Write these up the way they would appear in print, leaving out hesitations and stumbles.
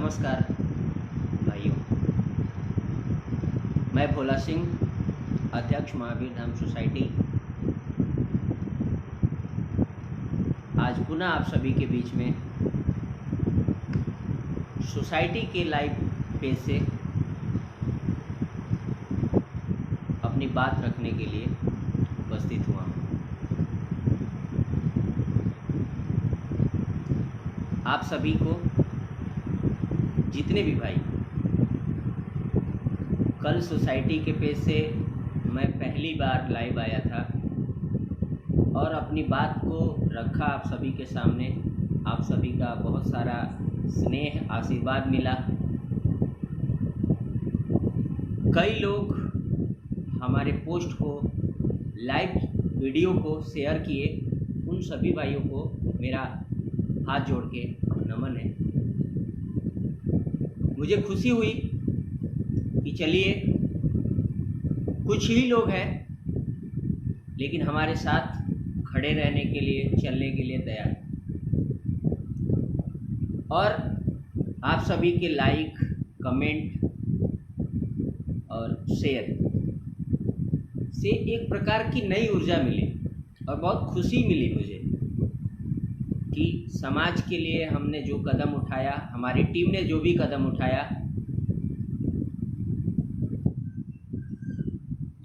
नमस्कार भाइयों, मैं भोला सिंह, अध्यक्ष महावीर धाम सोसाइटी। आज पुनः आप सभी के बीच में सोसाइटी के लाइव पेज से अपनी बात रखने के लिए उपस्थित हुआ हूँ। आप सभी को, जितने भी भाई कल सोसाइटी के पेज से मैं पहली बार लाइव आया था और अपनी बात को रखा आप सभी के सामने, आप सभी का बहुत सारा स्नेह आशीर्वाद मिला। कई लोग हमारे पोस्ट को, लाइव वीडियो को शेयर किए। उन सभी भाइयों को मेरा हाथ जोड़ के नमन है। मुझे खुशी हुई कि चलिए कुछ ही लोग हैं लेकिन हमारे साथ खड़े रहने के लिए, चलने के लिए तैयार। और आप सभी के लाइक, कमेंट और शेयर से एक प्रकार की नई ऊर्जा मिली और बहुत खुशी मिली मुझे कि समाज के लिए हमने जो कदम उठाया, हमारी टीम ने जो भी कदम उठाया,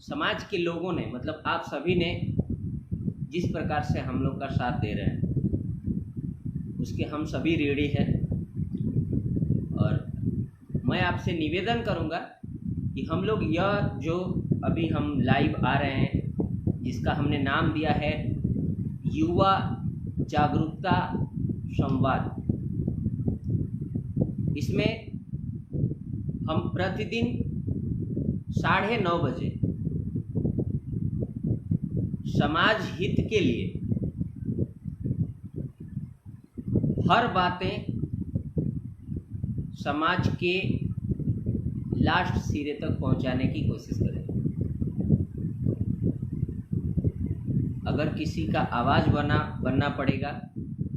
समाज के लोगों ने, मतलब आप सभी ने जिस प्रकार से हम लोग का साथ दे रहे हैं उसके हम सभी ऋणी हैं। और मैं आपसे निवेदन करूंगा कि हम लोग यह जो अभी हम लाइव आ रहे हैं, जिसका हमने नाम दिया है युवा जागरूकता संवाद, इसमें हम प्रतिदिन 9:30 बजे समाज हित के लिए हर बातें समाज के लास्ट सिरे तक पहुंचाने की कोशिश करें। अगर किसी का आवाज़ बनना पड़ेगा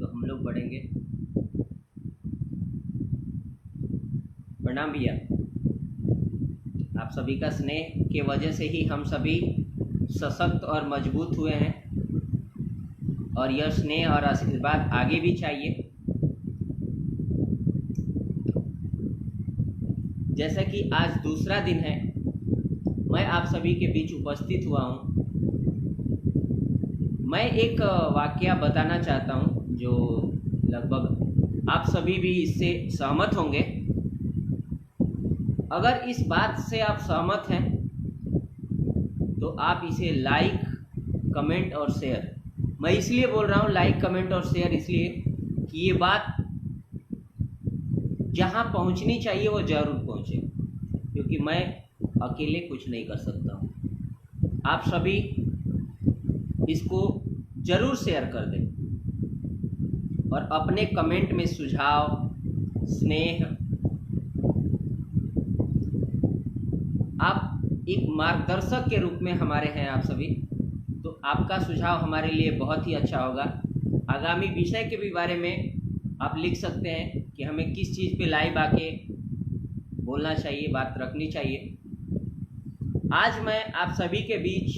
तो हम लोग बढ़ेंगे। प्रणाम भैया, आप सभी का स्नेह के वजह से ही हम सभी सशक्त और मजबूत हुए हैं और यह स्नेह और आशीर्वाद आगे भी चाहिए। जैसा कि आज दूसरा दिन है, मैं आप सभी के बीच उपस्थित हुआ हूँ। मैं एक वाकया बताना चाहता हूँ जो लगभग आप सभी भी इससे सहमत होंगे। अगर इस बात से आप सहमत हैं तो आप इसे लाइक, कमेंट और शेयर, मैं इसलिए बोल रहा हूँ लाइक, कमेंट और शेयर इसलिए कि ये बात जहाँ पहुँचनी चाहिए वो ज़रूर पहुँचे, क्योंकि मैं अकेले कुछ नहीं कर सकता हूँ। आप सभी इसको ज़रूर शेयर कर दें और अपने कमेंट में सुझाव, स्नेह, आप एक मार्गदर्शक के रूप में हमारे हैं आप सभी, तो आपका सुझाव हमारे लिए बहुत ही अच्छा होगा। आगामी विषय के भी बारे में आप लिख सकते हैं कि हमें किस चीज़ पे लाइव आके बोलना चाहिए, बात रखनी चाहिए। आज मैं आप सभी के बीच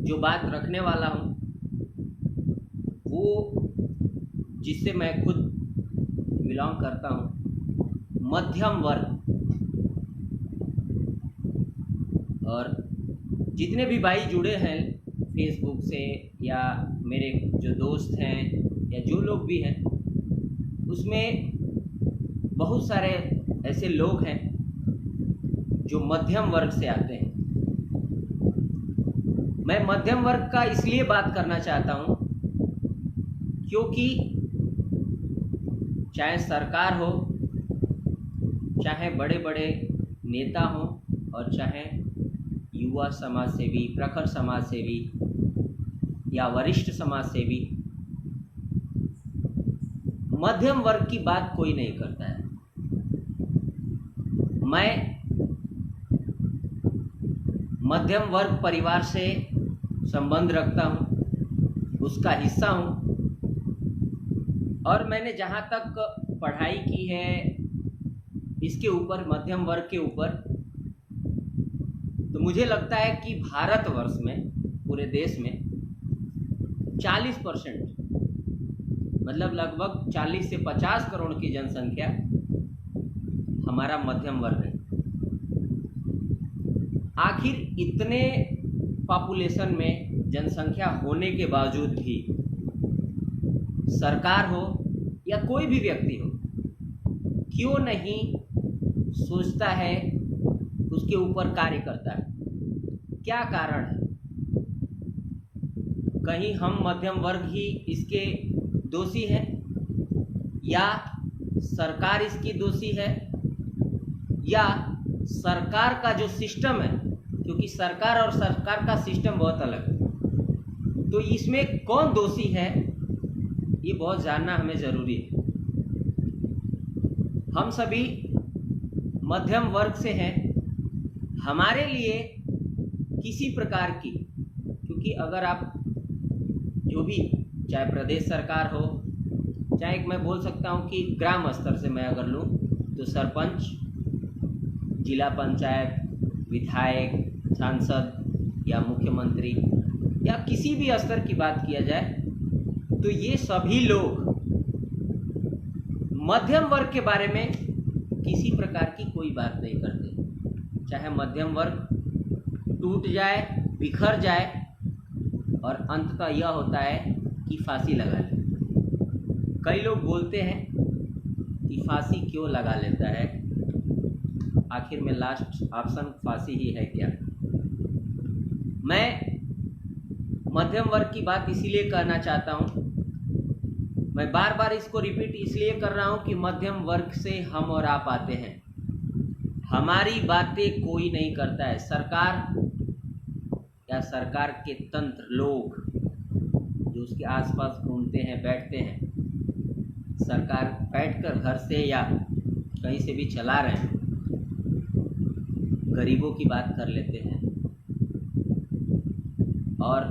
जो बात रखने वाला हूँ वो, जिससे मैं खुद बिलोंग करता हूँ, मध्यम वर्ग। और जितने भी भाई जुड़े हैं फेसबुक से या मेरे जो दोस्त हैं या जो लोग भी हैं, उसमें बहुत सारे ऐसे लोग हैं जो मध्यम वर्ग से आते हैं। मैं मध्यम वर्ग का इसलिए बात करना चाहता हूँ क्योंकि चाहे सरकार हो, चाहे बड़े बड़े नेता हों और चाहे युवा समाज सेवी, प्रखर समाज सेवी या वरिष्ठ समाज सेवी, मध्यम वर्ग की बात कोई नहीं करता है। मैं मध्यम वर्ग परिवार से संबंध रखता हूँ, उसका हिस्सा हूँ और मैंने जहाँ तक पढ़ाई की है इसके ऊपर, मध्यम वर्ग के ऊपर, तो मुझे लगता है कि भारतवर्ष में, पूरे देश में 40%, मतलब लगभग 40 से 50 करोड़ की जनसंख्या हमारा मध्यम वर्ग है। आखिर इतने पॉपुलेशन में, जनसंख्या होने के बावजूद भी सरकार हो या कोई भी व्यक्ति हो, क्यों नहीं सोचता है, उसके ऊपर कार्य करता है? क्या कारण है? कहीं हम मध्यम वर्ग ही इसके दोषी है, या सरकार इसकी दोषी है, या सरकार का जो सिस्टम है, क्योंकि सरकार और सरकार का सिस्टम बहुत अलग है, तो इसमें कौन दोषी है ये बहुत जानना हमें ज़रूरी है। हम सभी मध्यम वर्ग से हैं, हमारे लिए किसी प्रकार की, क्योंकि अगर आप जो भी, चाहे प्रदेश सरकार हो, चाहे मैं बोल सकता हूँ कि ग्राम स्तर से मैं अगर लूँ तो सरपंच, जिला पंचायत, विधायक, सांसद या मुख्यमंत्री, या किसी भी स्तर की बात किया जाए, तो ये सभी लोग मध्यम वर्ग के बारे में किसी प्रकार की कोई बात नहीं करते। चाहे मध्यम वर्ग टूट जाए, बिखर जाए, और अंततः यह होता है कि फांसी लगा ले। कई लोग बोलते हैं कि फांसी क्यों लगा लेता है, आखिर में लास्ट ऑप्शन फांसी ही है क्या? मैं मध्यम वर्ग की बात इसीलिए करना चाहता हूँ, मैं बार बार इसको रिपीट इसलिए कर रहा हूँ कि मध्यम वर्ग से हम और आप आते हैं, हमारी बातें कोई नहीं करता है। सरकार या सरकार के तंत्र, लोग जो उसके आसपास घूमते हैं, बैठते हैं, सरकार बैठकर घर से या कहीं से भी चला रहे हैं, गरीबों की बात कर लेते हैं, और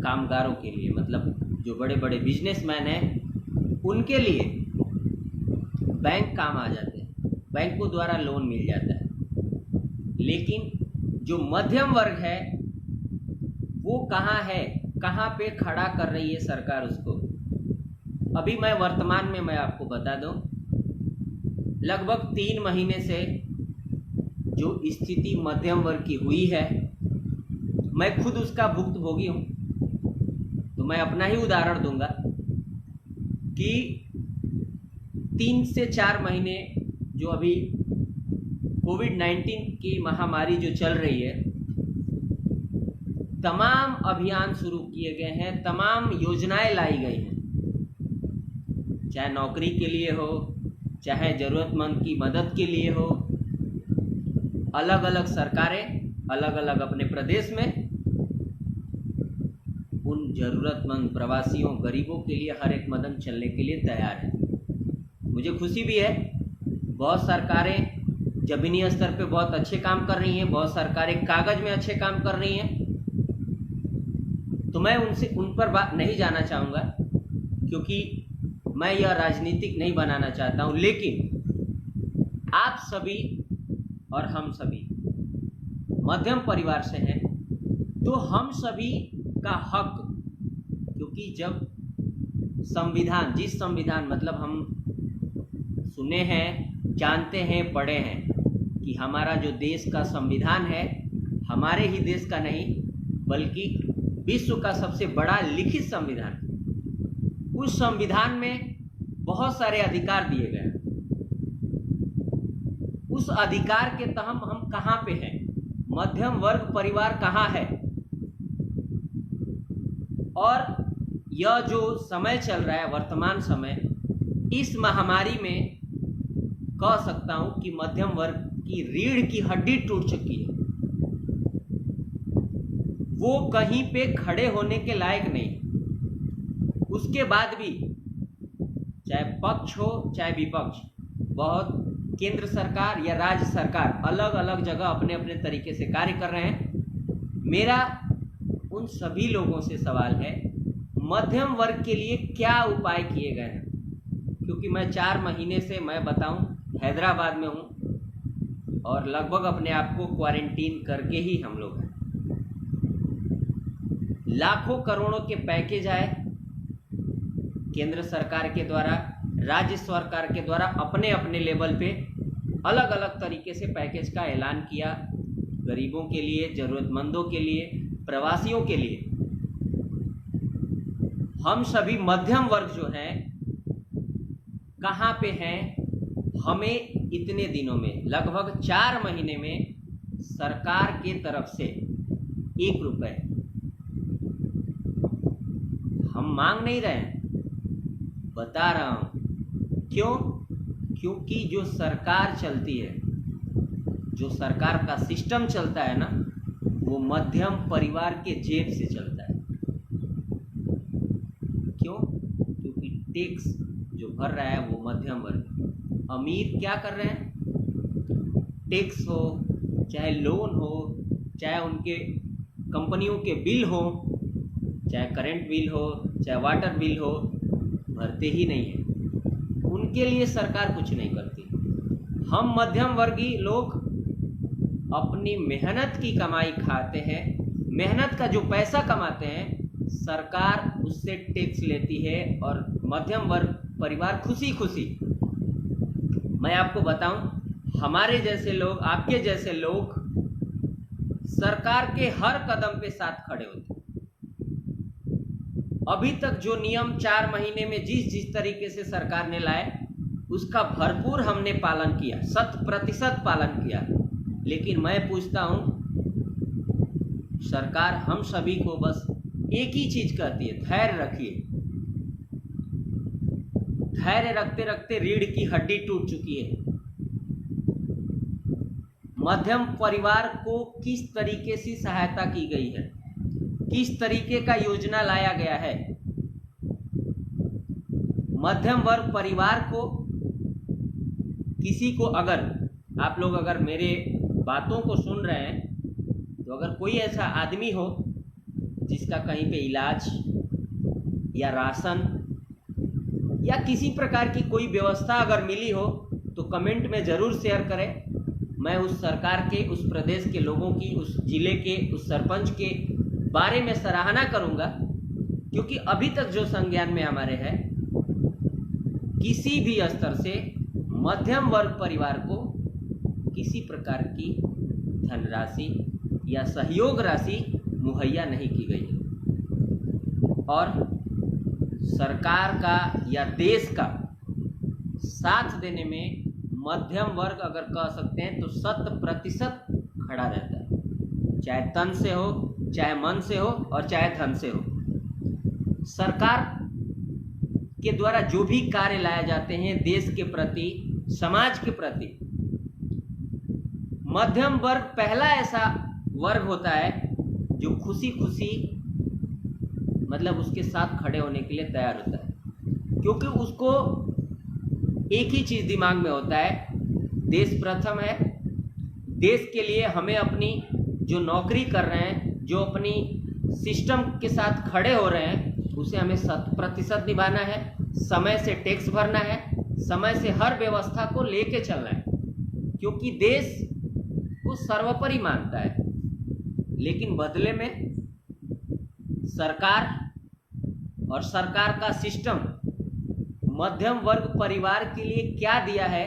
कामगारों के लिए, मतलब जो बड़े बड़े बिजनेसमैन हैं, उनके लिए बैंक काम आ जाते हैं, बैंकों द्वारा लोन मिल जाता है। लेकिन जो मध्यम वर्ग है वो कहाँ है, कहाँ पे खड़ा कर रही है सरकार उसको? अभी मैं वर्तमान में मैं आपको बता दूं, लगभग 3 महीने से जो स्थिति मध्यम वर्ग की हुई है, मैं खुद उसका भुक्तभोगी हूँ। तो मैं अपना ही उदाहरण दूंगा कि 3 से 4 महीने जो अभी कोविड-19 की महामारी जो चल रही है, तमाम अभियान शुरू किए गए हैं, तमाम योजनाएं लाई गई हैं, चाहे नौकरी के लिए हो, चाहे ज़रूरतमंद की मदद के लिए हो। अलग अलग सरकारें अलग अलग अपने प्रदेश में उन ज़रूरतमंद प्रवासियों, गरीबों के लिए हर एक कदम चलने के लिए तैयार है। मुझे खुशी भी है, बहुत सरकारें ज़मीनी स्तर पे बहुत अच्छे काम कर रही हैं, बहुत सरकारें कागज़ में अच्छे काम कर रही हैं, तो मैं उन पर बात नहीं जाना चाहूँगा, क्योंकि मैं यह राजनीतिक नहीं बनाना चाहता हूँ। लेकिन आप सभी और हम सभी मध्यम परिवार से हैं, तो हम सभी का हक, क्योंकि जब संविधान, जिस संविधान, मतलब हम सुने हैं, जानते हैं, पढ़े हैं कि हमारा जो देश का संविधान है, हमारे ही देश का नहीं बल्कि विश्व का सबसे बड़ा लिखित संविधान, उस संविधान में बहुत सारे अधिकार दिए गए हैं। उस अधिकार के तहत हम कहाँ पे हैं, मध्यम वर्ग परिवार कहाँ है? और यह जो समय चल रहा है, वर्तमान समय, इस महामारी में कह सकता हूं कि मध्यम वर्ग की रीढ़ की हड्डी टूट चुकी है। वो कहीं पे खड़े होने के लायक नहीं। उसके बाद भी चाहे पक्ष हो चाहे विपक्ष, बहुत केंद्र सरकार या राज्य सरकार अलग अलग जगह अपने अपने तरीके से कार्य कर रहे हैं। मेरा उन सभी लोगों से सवाल है, मध्यम वर्ग के लिए क्या उपाय किए गए हैं? क्योंकि मैं 4 महीने से मैं बताऊं हैदराबाद में हूं और लगभग अपने आप को क्वारंटीन करके ही हम लोग हैं। लाखों करोड़ों के पैकेज आए केंद्र सरकार के द्वारा, राज्य सरकार के द्वारा अपने अपने लेवल पे अलग अलग तरीके से पैकेज का ऐलान किया, गरीबों के लिए, ज़रूरतमंदों के लिए, प्रवासियों के लिए। हम सभी मध्यम वर्ग जो हैं कहाँ पे हैं? हमें इतने दिनों में लगभग 4 महीने में सरकार के तरफ से 1 रुपए हम मांग नहीं रहे हैं, बता रहा हूं क्यों? क्योंकि जो सरकार चलती है, जो सरकार का सिस्टम चलता है ना, वो मध्यम परिवार के जेब से चलता है। क्यों? क्योंकि टैक्स जो भर रहा है वो मध्यम वर्ग। अमीर क्या कर रहे हैं? टैक्स हो, चाहे लोन हो, चाहे उनके कंपनियों के बिल हो, चाहे करंट बिल हो, चाहे वाटर बिल हो, भरते ही नहीं है। उनके लिए सरकार कुछ नहीं करती। हम मध्यम वर्गीय लोग अपनी मेहनत की कमाई खाते हैं, मेहनत का जो पैसा कमाते हैं सरकार उससे टैक्स लेती है और मध्यम वर्ग परिवार खुशी खुशी। मैं आपको बताऊं, हमारे जैसे लोग, आपके जैसे लोग सरकार के हर कदम पे साथ खड़े होते हैं। अभी तक जो नियम 4 महीने में जिस तरीके से सरकार ने लाए उसका भरपूर हमने पालन किया, 100% पालन किया। लेकिन मैं पूछता हूं, सरकार हम सभी को बस एक ही चीज कहती है, धैर्य रखिए। धैर्य रखते रखते रीढ़ की हड्डी टूट चुकी है। मध्यम परिवार को किस तरीके से सहायता की गई है, किस तरीके का योजना लाया गया है। मध्यम वर्ग परिवार को, किसी को, अगर आप लोग अगर मेरे बातों को सुन रहे हैं तो अगर कोई ऐसा आदमी हो जिसका कहीं पे इलाज या राशन या किसी प्रकार की कोई व्यवस्था अगर मिली हो तो कमेंट में ज़रूर शेयर करें। मैं उस सरकार के, उस प्रदेश के लोगों की, उस जिले के, उस सरपंच के बारे में सराहना करूंगा, क्योंकि अभी तक जो संज्ञान में हमारे है, किसी भी स्तर से मध्यम वर्ग परिवार को किसी प्रकार की धनराशि या सहयोग राशि मुहैया नहीं की गई है। और सरकार का या देश का साथ देने में मध्यम वर्ग अगर कह सकते हैं तो 100% खड़ा रहता है, चाहे तन से हो, चाहे मन से हो और चाहे धन से हो। सरकार के द्वारा जो भी कार्य लाए जाते हैं देश के प्रति, समाज के प्रति, मध्यम वर्ग पहला ऐसा वर्ग होता है जो खुशी खुशी मतलब उसके साथ खड़े होने के लिए तैयार होता है, क्योंकि उसको एक ही चीज दिमाग में होता है, देश प्रथम है। देश के लिए हमें अपनी जो नौकरी कर रहे हैं, जो अपनी सिस्टम के साथ खड़े हो रहे हैं, उसे हमें 100% निभाना है, समय से टैक्स भरना है, समय से हर व्यवस्था को लेके चलना है, क्योंकि देश को सर्वोपरि मानता है। लेकिन बदले में सरकार और सरकार का सिस्टम मध्यम वर्ग परिवार के लिए क्या दिया है।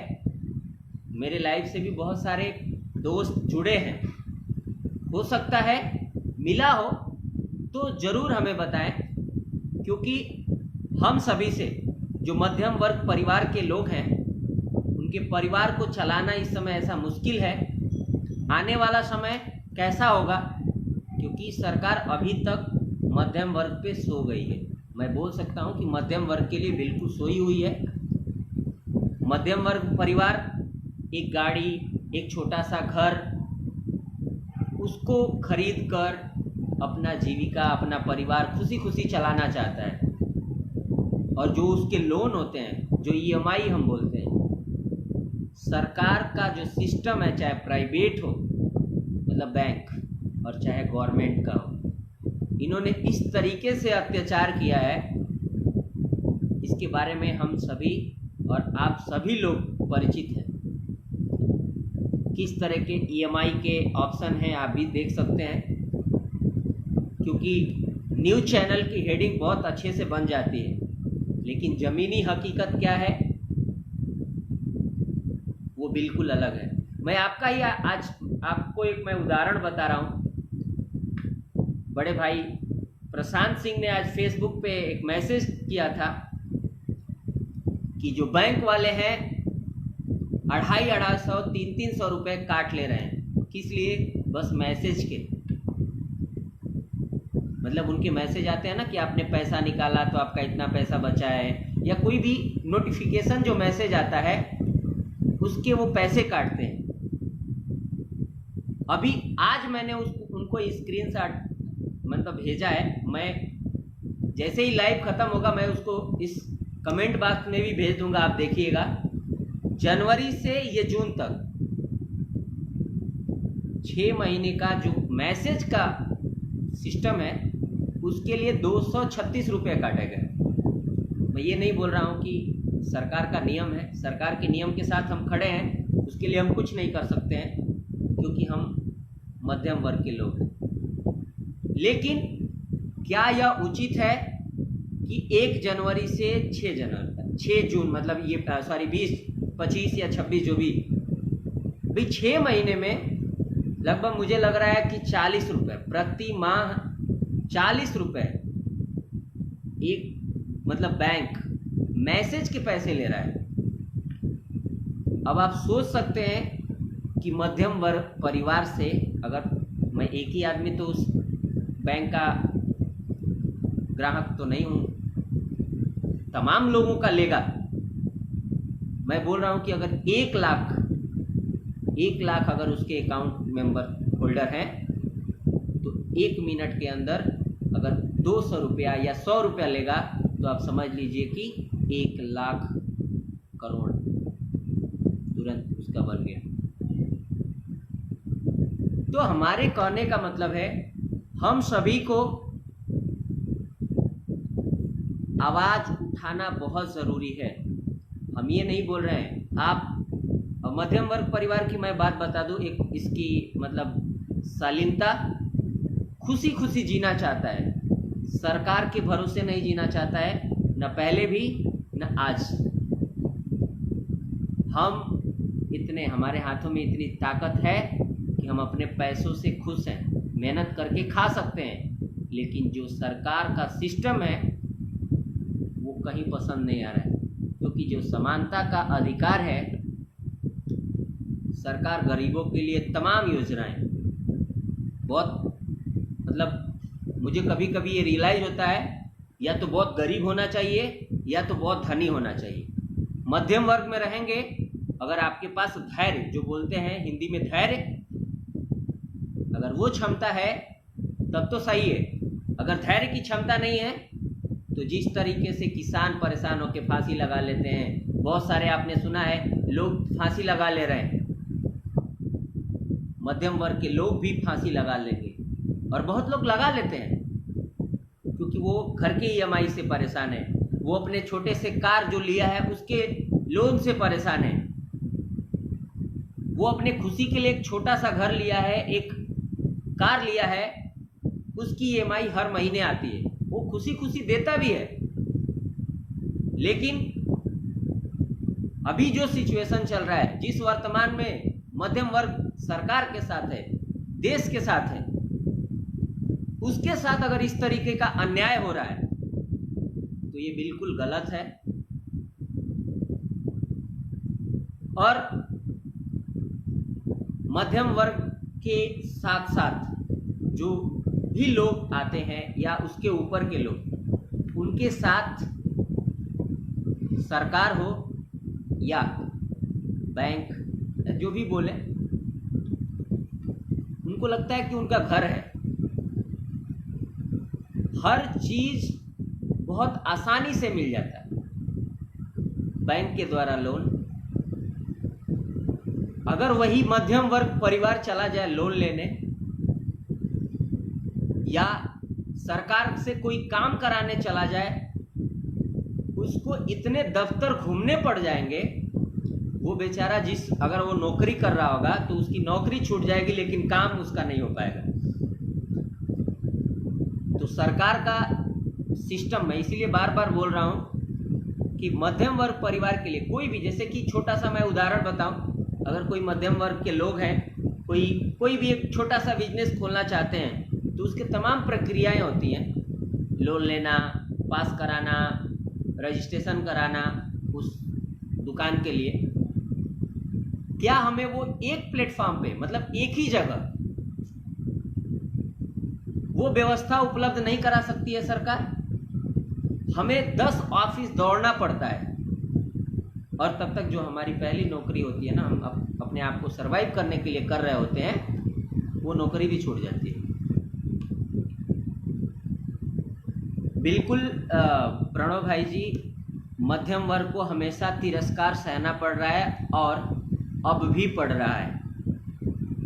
मेरे लाइफ से भी बहुत सारे दोस्त जुड़े हैं, हो सकता है मिला हो तो ज़रूर हमें बताएं, क्योंकि हम सभी से जो मध्यम वर्ग परिवार के लोग हैं उनके परिवार को चलाना इस समय ऐसा मुश्किल है। आने वाला समय कैसा होगा, क्योंकि सरकार अभी तक मध्यम वर्ग पे सो गई है। मैं बोल सकता हूं कि मध्यम वर्ग के लिए बिल्कुल सोई हुई है। मध्यम वर्ग परिवार एक गाड़ी, एक छोटा सा घर, उसको खरीद कर अपना जीविका, अपना परिवार खुशी खुशी चलाना चाहता है। और जो उसके लोन होते हैं, जो ईएमआई हम बोलते हैं, सरकार का जो सिस्टम है, चाहे प्राइवेट हो मतलब बैंक और चाहे गवर्नमेंट का हो, इन्होंने इस तरीके से अत्याचार किया है, इसके बारे में हम सभी और आप सभी लोग परिचित हैं। किस तरह के ईएमआई के ऑप्शन हैं आप भी देख सकते हैं, क्योंकि न्यूज़ चैनल की हेडिंग बहुत अच्छे से बन जाती है, लेकिन ज़मीनी हकीकत क्या है वो बिल्कुल अलग है। मैं आपका ही आज आपको एक मैं उदाहरण बता रहा हूँ। बड़े भाई प्रशांत सिंह ने आज फेसबुक पे एक मैसेज किया था कि जो बैंक वाले हैं 250-250, 300 रुपये काट ले रहे हैं। किस लिए? बस मैसेज के, मतलब उनके मैसेज आते हैं ना कि आपने पैसा निकाला तो आपका इतना पैसा बचा है, या कोई भी नोटिफिकेशन जो मैसेज आता है उसके वो पैसे काटते हैं। अभी आज मैंने उनको स्क्रीनशॉट मतलब भेजा है। मैं जैसे ही लाइव खत्म होगा मैं उसको इस कमेंट बॉक्स में भी भेज दूंगा, आप देखिएगा। जनवरी से ये जून तक 6 महीने का जो मैसेज का सिस्टम है उसके लिए 236 रुपये काटे गए। मैं ये नहीं बोल रहा हूँ कि सरकार का नियम है, सरकार के नियम के साथ हम खड़े हैं, उसके लिए हम कुछ नहीं कर सकते हैं क्योंकि हम मध्यम वर्ग के लोग हैं। लेकिन क्या यह उचित है कि 1 जनवरी से 6 जून मतलब ये 20, 25 या 26 जो भी भाई 6 महीने में लगभग मुझे लग रहा है कि 40 रुपये प्रति माह, 40 रुपये एक मतलब बैंक मैसेज के पैसे ले रहा है। अब आप सोच सकते हैं कि मध्यम वर्ग परिवार से, अगर मैं एक ही आदमी तो उस बैंक का ग्राहक तो नहीं हूं, तमाम लोगों का लेगा। मैं बोल रहा हूं कि अगर 1 लाख अगर उसके अकाउंट मेंबर होल्डर हैं तो 1 मिनट के अंदर अगर 200 रुपया या 100 रुपया लेगा तो आप समझ लीजिए कि 1 लाख करोड़ तुरंत उसका बन गया। तो हमारे कहने का मतलब है हम सभी को आवाज उठाना बहुत जरूरी है। हम ये नहीं बोल रहे हैं, आप मध्यम वर्ग परिवार की मैं बात बता दूं, एक इसकी मतलब शालीनता खुशी खुशी जीना चाहता है, सरकार के भरोसे नहीं जीना चाहता है, न पहले भी न आज। हम इतने, हमारे हाथों में इतनी ताकत है कि हम अपने पैसों से खुश हैं, मेहनत करके खा सकते हैं, लेकिन जो सरकार का सिस्टम है वो कहीं पसंद नहीं आ रहा है। क्योंकि जो समानता का अधिकार है, सरकार गरीबों के लिए तमाम योजनाएं बहुत मतलब मुझे कभी कभी ये रियलाइज होता है या तो बहुत गरीब होना चाहिए या तो बहुत धनी होना चाहिए। मध्यम वर्ग में रहेंगे अगर आपके पास धैर्य, जो बोलते हैं हिंदी में धैर्य, अगर वो क्षमता है तब तो सही है। अगर धैर्य की क्षमता नहीं है तो जिस तरीके से किसान परेशान होकर फांसी लगा लेते हैं, बहुत सारे आपने सुना है लोग फांसी लगा ले रहे हैं, मध्यम वर्ग के लोग भी फांसी लगा लेंगे। और बहुत लोग लगा लेते हैं क्योंकि वो घर के ईएमआई से परेशान है, वो अपने छोटे से कार जो लिया है उसके लोन से परेशान है, वो अपने खुशी के लिए एक छोटा सा घर लिया है, एक कार लिया है, उसकी ईएमआई हर महीने आती है, वो खुशी खुशी देता भी है। लेकिन अभी जो सिचुएशन चल रहा है, जिस वर्तमान में मध्यम वर्ग सरकार के साथ है, देश के साथ है, उसके साथ अगर इस तरीके का अन्याय हो रहा है तो ये बिल्कुल गलत है। और मध्यम वर्ग के साथ साथ जो भी लोग आते हैं या उसके ऊपर के लोग, उनके साथ सरकार हो या बैंक, जो भी बोले, उनको लगता है कि उनका घर है, हर चीज बहुत आसानी से मिल जाता है बैंक के द्वारा लोन। अगर वही मध्यम वर्ग परिवार चला जाए लोन लेने या सरकार से कोई काम कराने चला जाए, उसको इतने दफ्तर घूमने पड़ जाएंगे, वो बेचारा अगर वो नौकरी कर रहा होगा तो उसकी नौकरी छूट जाएगी, लेकिन काम उसका नहीं हो पाएगा। तो सरकार का सिस्टम, मैं इसीलिए बार बार बोल रहा हूं कि मध्यम वर्ग परिवार के लिए कोई भी, जैसे कि छोटा सा मैं उदाहरण बताऊं, अगर कोई मध्यम वर्ग के लोग हैं, कोई भी एक छोटा सा बिजनेस खोलना चाहते हैं, तो उसके तमाम प्रक्रियाएं होती हैं, लोन लेना, पास कराना, रजिस्ट्रेशन कराना उस दुकान के लिए। क्या हमें वो एक प्लेटफॉर्म पे, मतलब एक ही जगह वो व्यवस्था उपलब्ध नहीं करा सकती है सरकार? हमें 10 ऑफिस दौड़ना पड़ता है, और तब तक जो हमारी पहली नौकरी होती है ना, हम अपने आप को सरवाइव करने के लिए कर रहे होते हैं, वो नौकरी भी छूट जाती है। बिल्कुल प्रणव भाई जी, मध्यम वर्ग को हमेशा तिरस्कार सहना पड़ रहा है और अब भी पड़ रहा है।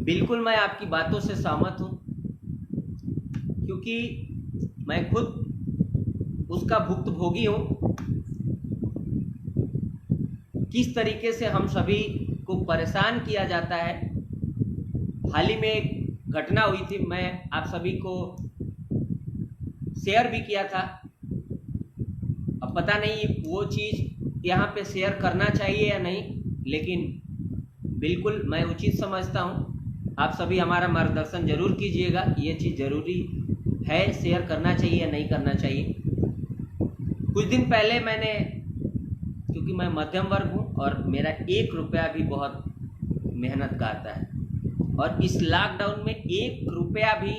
बिल्कुल मैं आपकी बातों से सहमत हूँ, क्योंकि मैं खुद उसका भुक्तभोगी हूँ। किस तरीके से हम सभी को परेशान किया जाता है। हाल ही में एक घटना हुई थी, मैं आप सभी को शेयर भी किया था। अब पता नहीं वो चीज़ यहाँ पे शेयर करना चाहिए या नहीं, लेकिन बिल्कुल मैं उचित समझता हूँ। आप सभी हमारा मार्गदर्शन जरूर कीजिएगा, ये चीज़ ज़रूरी है, शेयर करना चाहिए या नहीं करना चाहिए। कुछ दिन पहले मैंने, क्योंकि मैं मध्यम वर्ग हूँ और मेरा 1 रुपया भी बहुत मेहनत का आता है, और इस लॉकडाउन में 1 रुपया भी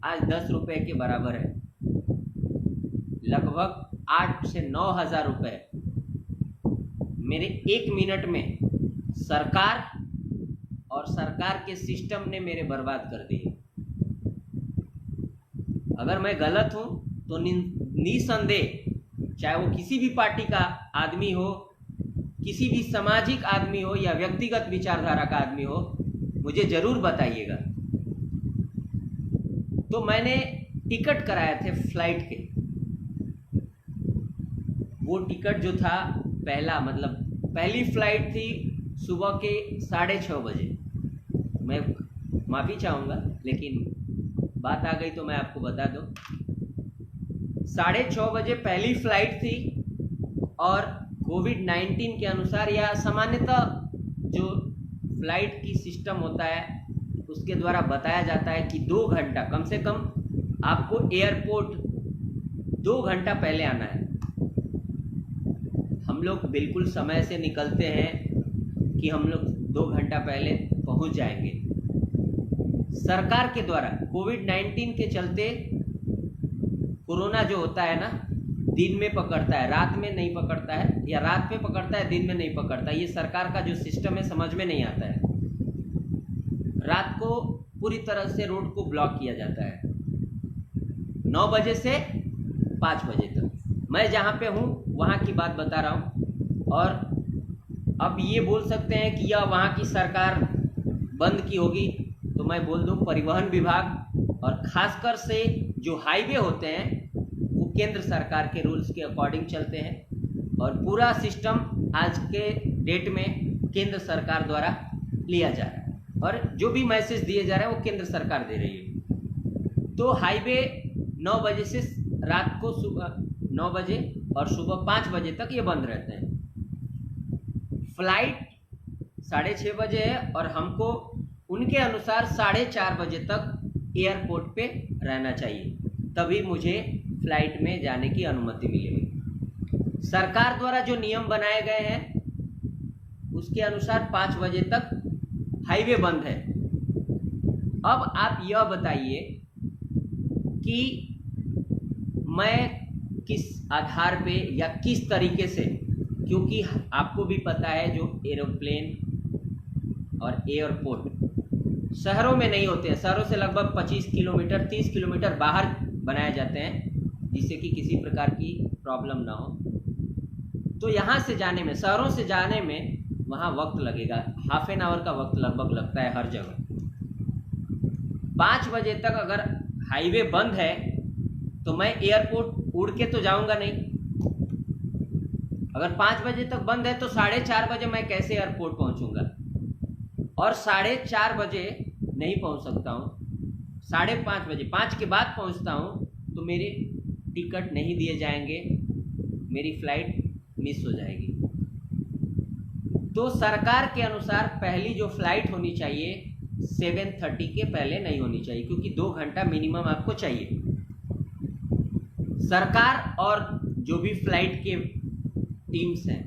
आज 10 रुपये के बराबर है। लगभग 8 से 9 हज़ार रुपये मेरे 1 मिनट में सरकार और सरकार के सिस्टम ने मेरे बर्बाद कर दिए। अगर मैं गलत हूं तो निसंदेह, चाहे वो किसी भी पार्टी का आदमी हो, किसी भी सामाजिक आदमी हो या व्यक्तिगत विचारधारा का आदमी हो, मुझे जरूर बताइएगा। तो मैंने टिकट कराए थे फ्लाइट के। वो टिकट जो था पहला, मतलब पहली फ्लाइट थी सुबह के 6:30 बजे। मैं माफ़ी चाहूँगा, लेकिन बात आ गई तो मैं आपको बता दूँ। 6:30 बजे पहली फ्लाइट थी, और कोविड-19 के अनुसार या सामान्यतः जो फ्लाइट की सिस्टम होता है उसके द्वारा बताया जाता है कि 2 घंटा, कम से कम आपको एयरपोर्ट 2 घंटा पहले आना है। हम लोग बिल्कुल समय से निकलते हैं कि हम लोग 2 घंटा पहले पहुंच जाएंगे। सरकार के द्वारा कोविड-19 के चलते कोरोना जो होता है ना, दिन में पकड़ता है, रात में नहीं पकड़ता है, या रात में पकड़ता है, दिन में नहीं पकड़ता। ये सरकार का जो सिस्टम है समझ में नहीं आता है। रात को पूरी तरह से रोड को ब्लॉक किया जाता है 9 बजे से 5 बजे तक। मैं जहाँ पे हूँ वहाँ की बात बता रहा हूँ। और अब ये बोल सकते हैं कि यह वहाँ की सरकार बंद की होगी, तो मैं बोल दूँ परिवहन विभाग और खासकर से जो हाईवे होते हैं वो केंद्र सरकार के रूल्स के अकॉर्डिंग चलते हैं, और पूरा सिस्टम आज के डेट में केंद्र सरकार द्वारा लिया जा रहा है, और जो भी मैसेज दिए जा रहे हैं वो केंद्र सरकार दे रही है। तो हाईवे 9 बजे से रात को सुबह 9 बजे और सुबह 5 बजे तक ये बंद रहते हैं। फ्लाइट 6:30 बजे है, और हमको उनके अनुसार 4:30 बजे तक एयरपोर्ट पे रहना चाहिए, तभी मुझे फ्लाइट में जाने की अनुमति मिलेगी। सरकार द्वारा जो नियम बनाए गए हैं उसके अनुसार 5 बजे तक हाईवे बंद है। अब आप यह बताइए कि मैं किस आधार पे या किस तरीके से, क्योंकि आपको भी पता है जो एरोप्लेन और एयरपोर्ट शहरों में नहीं होते हैं। शहरों से लगभग 25 किलोमीटर 30 किलोमीटर बाहर बनाए जाते हैं, जिससे कि किसी प्रकार की प्रॉब्लम ना हो। तो यहाँ से जाने में, शहरों से जाने में वहाँ वक्त लगेगा, ½ एन आवर का वक्त लगभग लगता है हर जगह। 5 बजे तक अगर हाईवे बंद है तो मैं एयरपोर्ट उड़ के तो जाऊंगा नहीं, अगर 5 बजे तक बंद है तो 4:30 बजे मैं कैसे एयरपोर्ट पहुंचूंगा? और 4:30 बजे नहीं पहुंच सकता हूं, 5:30 बजे, 5 के बाद पहुंचता हूं तो मेरे टिकट नहीं दिए जाएंगे, मेरी फ्लाइट मिस हो जाएगी। तो सरकार के अनुसार पहली जो फ्लाइट होनी चाहिए 7:30 के पहले नहीं होनी चाहिए, क्योंकि 2 घंटा मिनिमम आपको चाहिए। सरकार और जो भी फ्लाइट के टीम्स हैं,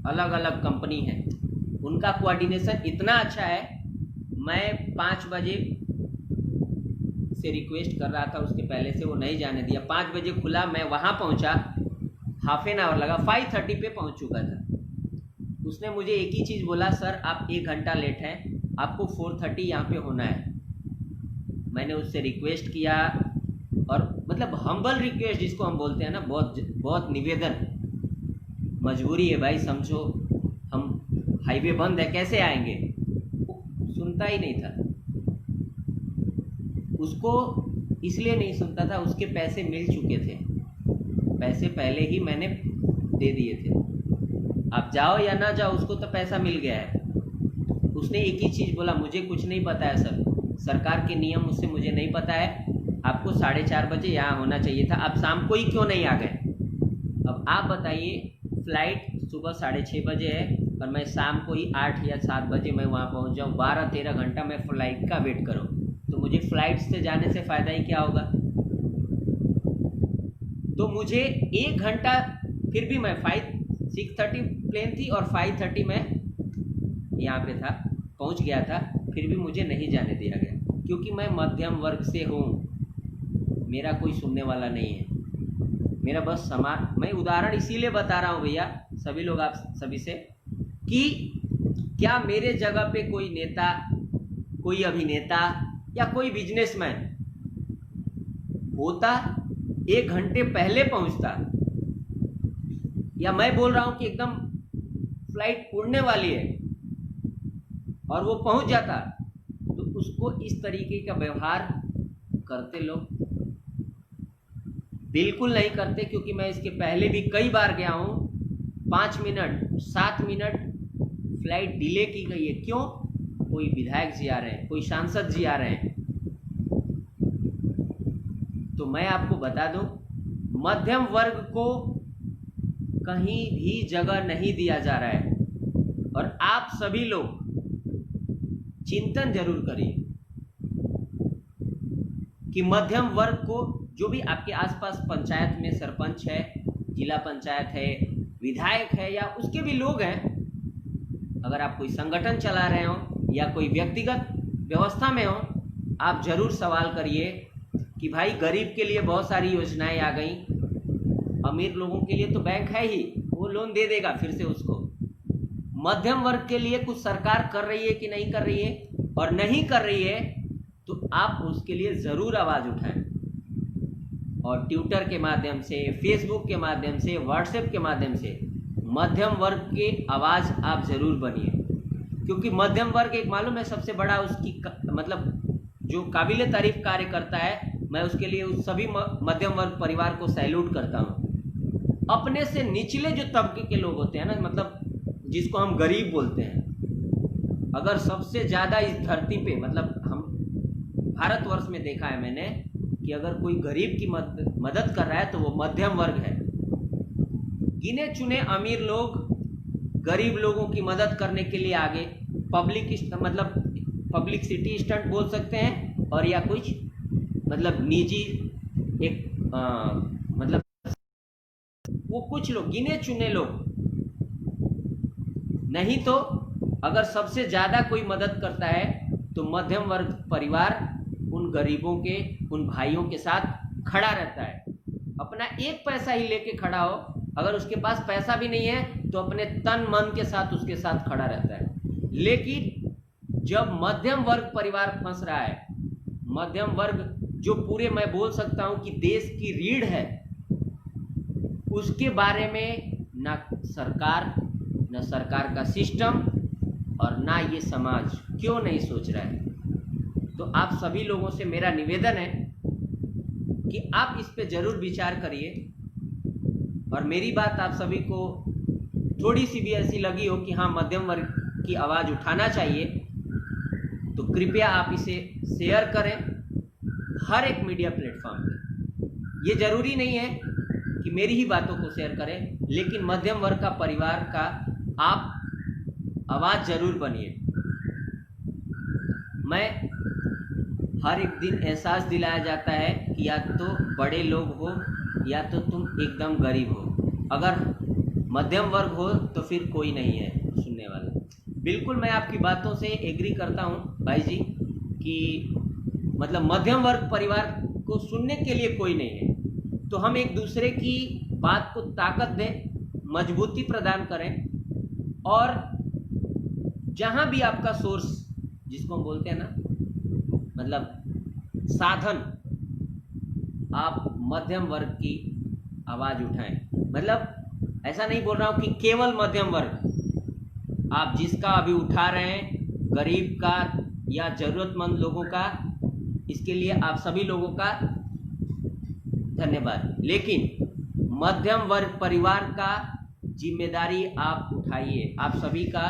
अलग अलग कंपनी हैं, उनका कोऑर्डिनेशन इतना अच्छा है। मैं 5 बजे से रिक्वेस्ट कर रहा था, उसके पहले से वो नहीं जाने दिया। 5 बजे खुला, मैं वहाँ पहुँचा, हाफ एन आवर लगा, 5:30 पे पहुँच चुका था। उसने मुझे एक ही चीज़ बोला, सर आप 1 घंटा लेट हैं, आपको 4:30 यहाँ पे होना है। मैंने उससे रिक्वेस्ट किया, और मतलब हम्बल रिक्वेस्ट जिसको हम बोलते हैं ना, बहुत बहुत निवेदन, मजबूरी है भाई, समझो हम हाईवे बंद है, कैसे आएंगे? सुनता ही नहीं था। उसको इसलिए नहीं सुनता था, उसके पैसे मिल चुके थे, पैसे पहले ही मैंने दे दिए थे। आप जाओ या ना जाओ, उसको तो पैसा मिल गया है। उसने एक ही चीज़ बोला, मुझे कुछ नहीं पता है सर, सरकार के नियम उससे मुझे नहीं पता है, आपको 4:30 बजे यहाँ होना चाहिए था, आप शाम को ही क्यों नहीं आ गए? अब आप बताइए, फ्लाइट सुबह 6:30 बजे है और मैं शाम को ही 8 या 7 बजे मैं वहाँ पहुँच जाऊँ, 12-13 घंटा मैं फ्लाइट का वेट करूँ, तो मुझे फ्लाइट से जाने से फ़ायदा ही क्या होगा? तो मुझे 1 घंटा, फिर भी मैं 6:30 प्लेन थी और 5:30 में यहाँ पे था, पहुँच गया था, फिर भी मुझे नहीं जाने दिया गया, क्योंकि मैं मध्यम वर्ग से हूँ, मेरा कोई सुनने वाला नहीं है, मेरा बस मैं उदाहरण इसीलिए बता रहा हूँ भैया सभी लोग, आप सभी से, कि क्या मेरे जगह पे कोई नेता, कोई अभिनेता या कोई बिजनेसमैन होता 1 घंटे पहले पहुंचता, या मैं बोल रहा हूं कि एकदम फ्लाइट उड़ने वाली है और वो पहुंच जाता, तो उसको इस तरीके का व्यवहार करते लोग? बिल्कुल नहीं करते, क्योंकि मैं इसके पहले भी कई बार गया हूं, 5 मिनट 7 मिनट फ्लाइट डिले की गई है। क्यों? कोई विधायक जी आ रहे हैं, कोई सांसद जी आ रहे हैं। तो मैं आपको बता दूं, मध्यम वर्ग को कहीं भी जगह नहीं दिया जा रहा है, और आप सभी लोग चिंतन जरूर करिए कि मध्यम वर्ग को, जो भी आपके आसपास पंचायत में सरपंच है, जिला पंचायत है, विधायक है, या उसके भी लोग हैं, अगर आप कोई संगठन चला रहे हो या कोई व्यक्तिगत व्यवस्था में हो, आप जरूर सवाल करिए कि भाई गरीब के लिए बहुत सारी योजनाएं आ गई, अमीर लोगों के लिए तो बैंक है ही, वो लोन दे देगा फिर से उसको। मध्यम वर्ग के लिए कुछ सरकार कर रही है कि नहीं कर रही है? और नहीं कर रही है तो आप उसके लिए ज़रूर आवाज़ उठाएं, और ट्विटर के माध्यम से, फेसबुक के माध्यम से, व्हाट्सएप के माध्यम से मध्यम वर्ग की आवाज़ आप ज़रूर बनिए, क्योंकि मध्यम वर्ग एक मालूम है सबसे बड़ा उसकी मतलब जो काबिले तारीफ कार्य करता है, मैं उसके लिए उस सभी मध्यम वर्ग परिवार को सैल्यूट करता हूँ। अपने से निचले जो तबके के लोग होते हैं ना, मतलब जिसको हम गरीब बोलते हैं, अगर सबसे ज़्यादा इस धरती पे, मतलब हम भारतवर्ष में देखा है मैंने कि अगर कोई गरीब की मदद कर रहा है तो वो मध्यम वर्ग है। गिने चुने अमीर लोग गरीब लोगों की मदद करने के लिए आगे, पब्लिसिटी स्टंट बोल सकते हैं, और या कुछ मतलब निजी एक मतलब वो कुछ लोग, गिने चुने लोग, नहीं तो अगर सबसे ज़्यादा कोई मदद करता है तो मध्यम वर्ग परिवार उन गरीबों के, उन भाइयों के साथ खड़ा रहता है। अपना एक पैसा ही लेके खड़ा हो, अगर उसके पास पैसा भी नहीं है तो अपने तन मन के साथ उसके साथ खड़ा रहता है। लेकिन जब मध्यम वर्ग परिवार फंस रहा है, मध्यम वर्ग जो पूरे, मैं बोल सकता हूं कि देश की रीढ़ है, उसके बारे में ना सरकार, ना सरकार का सिस्टम, और ना ये समाज क्यों नहीं सोच रहा है। तो आप सभी लोगों से मेरा निवेदन है कि आप इस पे जरूर विचार करिए, और मेरी बात आप सभी को थोड़ी सी भी ऐसी लगी हो कि हाँ मध्यम वर्ग की आवाज़ उठाना चाहिए, तो कृपया आप इसे शेयर करें हर एक मीडिया प्लेटफॉर्म पे। ये ज़रूरी नहीं है कि मेरी ही बातों को शेयर करें, लेकिन मध्यम वर्ग का परिवार का आप आवाज़ ज़रूर बनिए। मैं हर एक दिन एहसास दिलाया जाता है कि या तो बड़े लोग हो या तो तुम एकदम गरीब हो, अगर मध्यम वर्ग हो तो फिर कोई नहीं है सुनने वाला। बिल्कुल मैं आपकी बातों से एग्री करता हूँ भाई जी कि मतलब मध्यम वर्ग परिवार को सुनने के लिए कोई नहीं है, तो हम एक दूसरे की बात को ताकत दें, मजबूती प्रदान करें, और जहाँ भी आपका सोर्स, जिसको हम बोलते हैं ना मतलब साधन, आप मध्यम वर्ग की आवाज़ उठाएं। मतलब ऐसा नहीं बोल रहा हूँ कि केवल मध्यम वर्ग, आप जिसका अभी उठा रहे हैं, गरीब का या ज़रूरतमंद लोगों का, इसके लिए आप सभी लोगों का धन्यवाद। लेकिन मध्यम वर्ग परिवार का जिम्मेदारी आप उठाइए। आप सभी का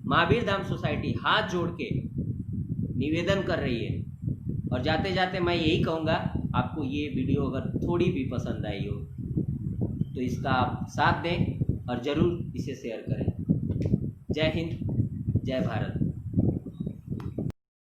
महावीर धाम सोसाइटी हाथ जोड़ के निवेदन कर रही है। और जाते जाते मैं यही कहूँगा, आपको ये वीडियो अगर थोड़ी भी पसंद आई हो तो इसका आप साथ दें और ज़रूर इसे शेयर करें। जय हिंद, जय भारत।